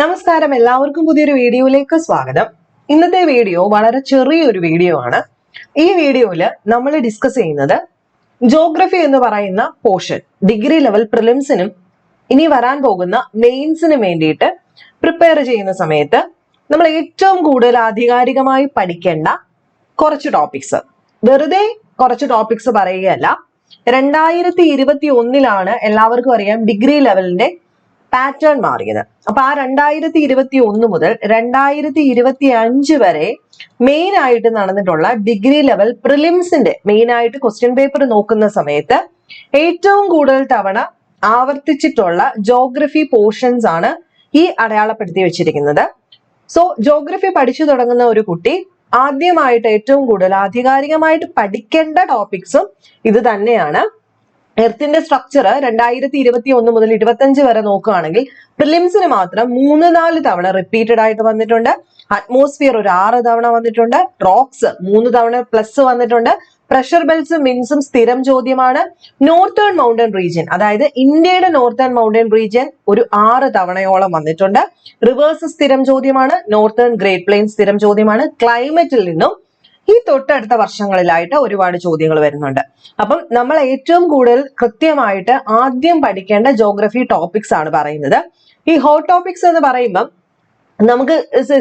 നമസ്കാരം, എല്ലാവർക്കും പുതിയൊരു വീഡിയോയിലേക്ക് സ്വാഗതം. ഇന്നത്തെ വീഡിയോ വളരെ ചെറിയൊരു വീഡിയോ ആണ്. ഈ വീഡിയോയിൽ നമ്മൾ ഡിസ്കസ് ചെയ്യുന്നത് ജോഗ്രഫി എന്ന് പറയുന്ന പോർഷൻ ഡിഗ്രി ലെവൽ പ്രിലിംസിനും ഇനി വരാൻ പോകുന്ന മെയിൻസിനും വേണ്ടിയിട്ട് പ്രിപ്പയർ ചെയ്യുന്ന സമയത്ത് നമ്മൾ ഏറ്റവും കൂടുതൽ ആധികാരികമായി പഠിക്കേണ്ട കുറച്ച് ടോപ്പിക്സ്, വെറുതെ കുറച്ച് ടോപ്പിക്സ് പറയുകയല്ല. 2021 എല്ലാവർക്കും അറിയാം ഡിഗ്രി ലെവലിന്റെ പാറ്റേൺ മാറിയത്. അപ്പൊ ആ 2021 മുതൽ 2025 വരെ മെയിൻ ആയിട്ട് നടന്നിട്ടുള്ള ഡിഗ്രി ലെവൽ പ്രിലിംസിന്റെ മെയിൻ ആയിട്ട് ക്വസ്റ്റ്യൻ പേപ്പർ നോക്കുന്ന സമയത്ത് ഏറ്റവും കൂടുതൽ തവണ ആവർത്തിച്ചിട്ടുള്ള ജോഗ്രഫി പോർഷൻസ് ആണ് ഈ അടയാളപ്പെടുത്തി വെച്ചിരിക്കുന്നത്. സോ ജോഗ്രഫി പഠിച്ചു തുടങ്ങുന്ന ഒരു കുട്ടി ആദ്യമായിട്ട് ഏറ്റവും കൂടുതൽ ആധികാരികമായിട്ട് പഠിക്കേണ്ട ടോപ്പിക്സും ഇത് തന്നെയാണ്. എർത്തിന്റെ സ്ട്രക്ചർ 2021 മുതൽ 25 വരെ നോക്കുകയാണെങ്കിൽ പ്രിലിംസിന് മാത്രം 3-4 തവണ റിപ്പീറ്റഡ് ആയിട്ട് വന്നിട്ടുണ്ട്. അറ്റ്മോസ്ഫിയർ ഒരു 6 തവണ വന്നിട്ടുണ്ട്. റോക്സ് 3 തവണ പ്ലസ് വന്നിട്ടുണ്ട്. പ്രഷർ ബെൽറ്റ്സും വിൻസും സ്ഥിരം ചോദ്യമാണ്. നോർത്തേൺ മൗണ്ടൻ റീജിയൻ, അതായത് ഇന്ത്യയുടെ നോർത്തേൺ മൗണ്ടൻ റീജിയൻ ഒരു 6 തവണയോളം വന്നിട്ടുണ്ട്. റിവേഴ്സ് സ്ഥിരം ചോദ്യമാണ്. നോർത്തേൺ ഗ്രേറ്റ് പ്ലെയിൻ സ്ഥിരം ചോദ്യമാണ്. ക്ലൈമറ്റിൽ നിന്നും ഈ തൊട്ടടുത്ത വർഷങ്ങളിലായിട്ട് ഒരുപാട് ചോദ്യങ്ങൾ വരുന്നുണ്ട്. അപ്പം നമ്മൾ ഏറ്റവും കൂടുതൽ കൃത്യമായിട്ട് ആദ്യം പഠിക്കേണ്ട ജോഗ്രഫി ടോപ്പിക്സ് ആണ് പറയുന്നത്. ഈ ഹോട്ട് ടോപ്പിക്സ് എന്ന് പറയുമ്പം നമുക്ക്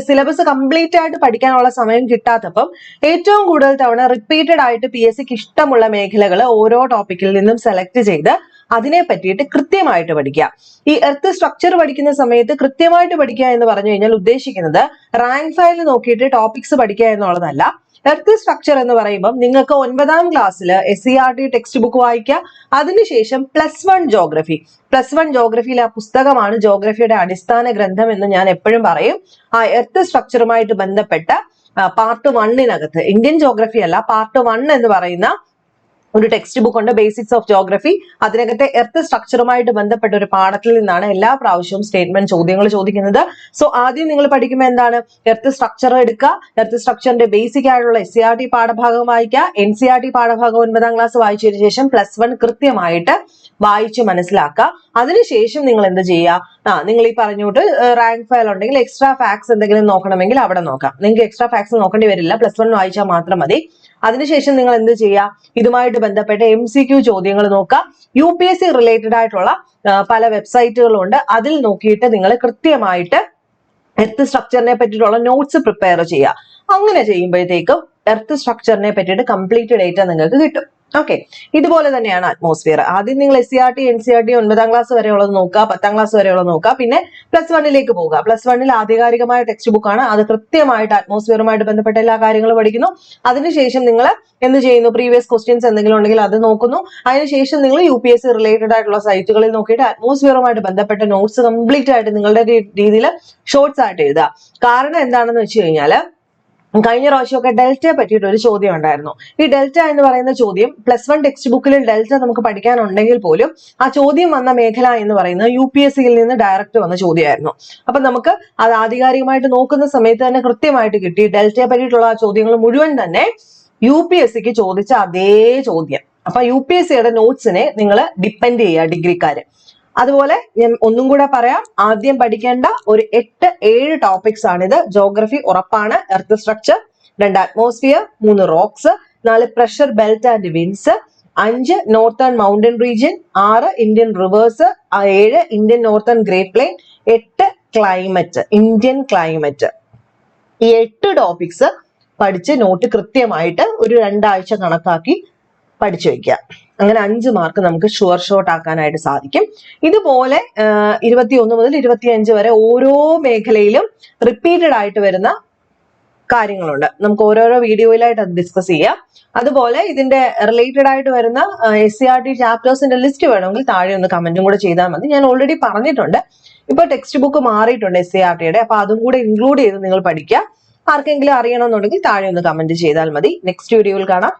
സിലബസ് കംപ്ലീറ്റ് ആയിട്ട് പഠിക്കാനുള്ള സമയം കിട്ടാത്തപ്പം ഏറ്റവും കൂടുതൽ തവണ റിപ്പീറ്റഡ് ആയിട്ട് PSCക്ക് ഇഷ്ടമുള്ള മേഖലകൾ ഓരോ ടോപ്പിക്കിൽ നിന്നും സെലക്ട് ചെയ്ത് അതിനെ പറ്റിയിട്ട് കൃത്യമായിട്ട് പഠിക്കുക. ഈ എർത്ത് സ്ട്രക്ചർ പഠിക്കുന്ന സമയത്ത് കൃത്യമായിട്ട് പഠിക്കുക എന്ന് പറഞ്ഞു കഴിഞ്ഞാൽ ഉദ്ദേശിക്കുന്നത് റാങ്ക് ഫയൽ നോക്കിയിട്ട് ടോപ്പിക്സ് പഠിക്കുക എന്നുള്ളതല്ല. എർത്ത് സ്ട്രക്ചർ എന്ന് പറയുമ്പോൾ നിങ്ങൾക്ക് 9ാം ക്ലാസ്സിൽ SCERT ടെക്സ്റ്റ് ബുക്ക് വായിക്കുക. അതിനുശേഷം +1 ജോഗ്രഫി, +1 ജോഗ്രഫിയിലെ ആ പുസ്തകമാണ് ജോഗ്രഫിയുടെ അടിസ്ഥാന ഗ്രന്ഥം എന്ന് ഞാൻ എപ്പോഴും പറയും. ആ എർത്ത് സ്ട്രക്ചറുമായിട്ട് ബന്ധപ്പെട്ട പാർട്ട് 1 ഇന്ത്യൻ ജോഗ്രഫി അല്ല, പാർട്ട് 1 എന്ന് പറയുന്ന ഒരു ടെക്സ്റ്റ് ബുക്ക് ഉണ്ട്, ബേസിക്സ് ഓഫ് ജോഗ്രഫി. അതിനകത്തെ എർത്ത് സ്ട്രക്ചറുമായിട്ട് ബന്ധപ്പെട്ട ഒരു പാഠത്തിൽ നിന്നാണ് എല്ലാ പ്രാവശ്യവും സ്റ്റേറ്റ്മെന്റ് ചോദ്യങ്ങൾ ചോദിക്കുന്നത്. സോ ആദ്യം നിങ്ങൾ പഠിക്കുമ്പോൾ എന്താണ്, എർത്ത് സ്ട്രക്ചർ എടുക്കുക. എർത്ത് സ്ട്രക്ചറിന്റെ ബേസിക് ആയിട്ടുള്ള SCERT പാഠഭാഗം വായിക്കുക. NCERT പാഠഭാഗം 9ാം ക്ലാസ് വായിച്ചതിന് ശേഷം +1 കൃത്യമായിട്ട് വായിച്ച് മനസ്സിലാക്കുക. അതിനുശേഷം നിങ്ങൾ എന്ത് ചെയ്യുക, നിങ്ങൾ ഈ പറഞ്ഞോട്ട് റാങ്ക് ഫയൽ ഉണ്ടെങ്കിൽ എക്സ്ട്രാ ഫാക്ട്സ് എന്തെങ്കിലും നോക്കണമെങ്കിൽ അവിടെ നോക്കാം. നിങ്ങൾക്ക് എക്സ്ട്രാ ഫാക്ട്സ് നോക്കേണ്ടി വരില്ല, +1 വായിച്ചാൽ മാത്രം മതി. അതിനുശേഷം നിങ്ങൾ എന്ത് ചെയ്യുക, ഇതുമായിട്ട് ബന്ധപ്പെട്ട MCQ ചോദ്യങ്ങൾ നോക്കുക. UPSC റിലേറ്റഡ് ആയിട്ടുള്ള പല വെബ്സൈറ്റുകളും ഉണ്ട്, അതിൽ നോക്കിയിട്ട് നിങ്ങൾ കൃത്യമായിട്ട് എർത്ത് സ്ട്രക്ചറിനെ പറ്റിയിട്ടുള്ള നോട്ട്സ് പ്രിപ്പയർ ചെയ്യുക. അങ്ങനെ ചെയ്യുമ്പോഴത്തേക്കും എർത്ത് സ്ട്രക്ചറിനെ പറ്റിയിട്ട് കംപ്ലീറ്റ് ഡേറ്റ നിങ്ങൾക്ക് കിട്ടും. ഓക്കെ, ഇതുപോലെ തന്നെയാണ് അറ്റ്മോസ്ഫിയർ. ആദ്യം നിങ്ങൾ SCERT NCERT 9ാം ക്ലാസ് വരെയുള്ളത് നോക്കുക, 10ാം ക്ലാസ് വരെയുള്ളത് നോക്കുക, പിന്നെ +1 പോകുക. +1 ആധികാരികമായ ടെക്സ്റ്റ് ബുക്കാണ്, അത് കൃത്യമായിട്ട് അറ്റ്മോസ്ഫിയറുമായിട്ട് ബന്ധപ്പെട്ട എല്ലാ കാര്യങ്ങളും പഠിക്കുന്നു. അതിനുശേഷം നിങ്ങൾ എന്ത് ചെയ്യുന്നു, പ്രീവിയസ് ക്വസ്റ്റ്യൻസ് എന്തെങ്കിലും ഉണ്ടെങ്കിൽ അത് നോക്കുന്നു. അതിനുശേഷം നിങ്ങൾ UPSC റിലേറ്റഡ് ആയിട്ടുള്ള സൈറ്റുകളിൽ നോക്കിയിട്ട് അറ്റ്മോസ്ഫിയറുമായിട്ട് ബന്ധപ്പെട്ട നോട്ട്സ് കംപ്ലീറ്റ് ആയിട്ട് നിങ്ങളുടെ രീതിയിൽ ഷോർട്സ് ആയിട്ട് എഴുതുക. കാരണം എന്താണെന്ന് വെച്ച് കഴിഞ്ഞാൽ കഴിഞ്ഞ പ്രാവശ്യമൊക്കെ ഡെൽറ്റയെ പറ്റിയിട്ട് ഒരു ചോദ്യം ഉണ്ടായിരുന്നു. ഈ ഡെൽറ്റ എന്ന് പറയുന്ന ചോദ്യം +1 ടെക്സ്റ്റ് ബുക്കിൽ ഡെൽറ്റ നമുക്ക് പഠിക്കാനുണ്ടെങ്കിൽ പോലും ആ ചോദ്യം വന്ന മേഖല എന്ന് പറയുന്നത് UPSCയിൽ നിന്ന് ഡയറക്റ്റ് വന്ന ചോദ്യമായിരുന്നു. അപ്പൊ നമുക്ക് അത് ആധികാരികമായിട്ട് നോക്കുന്ന സമയത്ത് തന്നെ കൃത്യമായിട്ട് കിട്ടി. ഡെൽറ്റയെ പറ്റിയിട്ടുള്ള ആ ചോദ്യങ്ങൾ മുഴുവൻ തന്നെ UPSCക്ക് ചോദിച്ച അതേ ചോദ്യം. അപ്പൊ UPSCയുടെ നോട്ട്സിനെ നിങ്ങൾ ഡിപ്പെൻഡ് ചെയ്യുക ഡിഗ്രിക്കാര്. അതുപോലെ ഞാൻ ഒന്നും കൂടെ പറയാം, ആദ്യം പഠിക്കേണ്ട ഒരു 8-7 ടോപ്പിക്സ് ആണിത്. ജോഗ്രഫി ഉറപ്പാണ്. Earth structure, 2 atmosphere, 3 rocks, 4 pressure belt and winds, 5 northern mountain region, 6 Indian rivers, 7 Indian northern great plain, 8 climate, Indian climate. ഈ 8 ടോപ്പിക്സ് പഠിച്ച് നോട്ട് കൃത്യമായിട്ട് ഒരു 2 ആഴ്ച കണക്കാക്കി പഠിച്ചു വെക്കുക. അങ്ങനെ 5 മാർക്ക് നമുക്ക് ഷുവർ ഷോട്ട് ആക്കാനായിട്ട് സാധിക്കും. ഇതുപോലെ 21 മുതൽ 25 വരെ ഓരോ മേഖലയിലും റിപ്പീറ്റഡ് ആയിട്ട് വരുന്ന കാര്യങ്ങളുണ്ട്. നമുക്ക് ഓരോരോ വീഡിയോയിലായിട്ട് അത് ഡിസ്കസ് ചെയ്യാം. അതുപോലെ ഇതിന്റെ റിലേറ്റഡ് ആയിട്ട് വരുന്ന SCERT ചാപ്റ്റേഴ്സിന്റെ ലിസ്റ്റ് വേണമെങ്കിൽ താഴെ ഒന്ന് കമന്റും കൂടെ ചെയ്താൽ മതി. ഞാൻ ഓൾറെഡി പറഞ്ഞിട്ടുണ്ട്, ഇപ്പൊ ടെക്സ്റ്റ് ബുക്ക് മാറിയിട്ടുണ്ട് SCERTയുടെ, അപ്പൊ അതും കൂടെ ഇൻക്ലൂഡ് ചെയ്ത് നിങ്ങൾ പഠിക്കുക. ആർക്കെങ്കിലും അറിയണമെന്നുണ്ടെങ്കിൽ താഴെ ഒന്ന് കമന്റ് ചെയ്താൽ മതി. നെക്സ്റ്റ് വീഡിയോയിൽ കാണാം.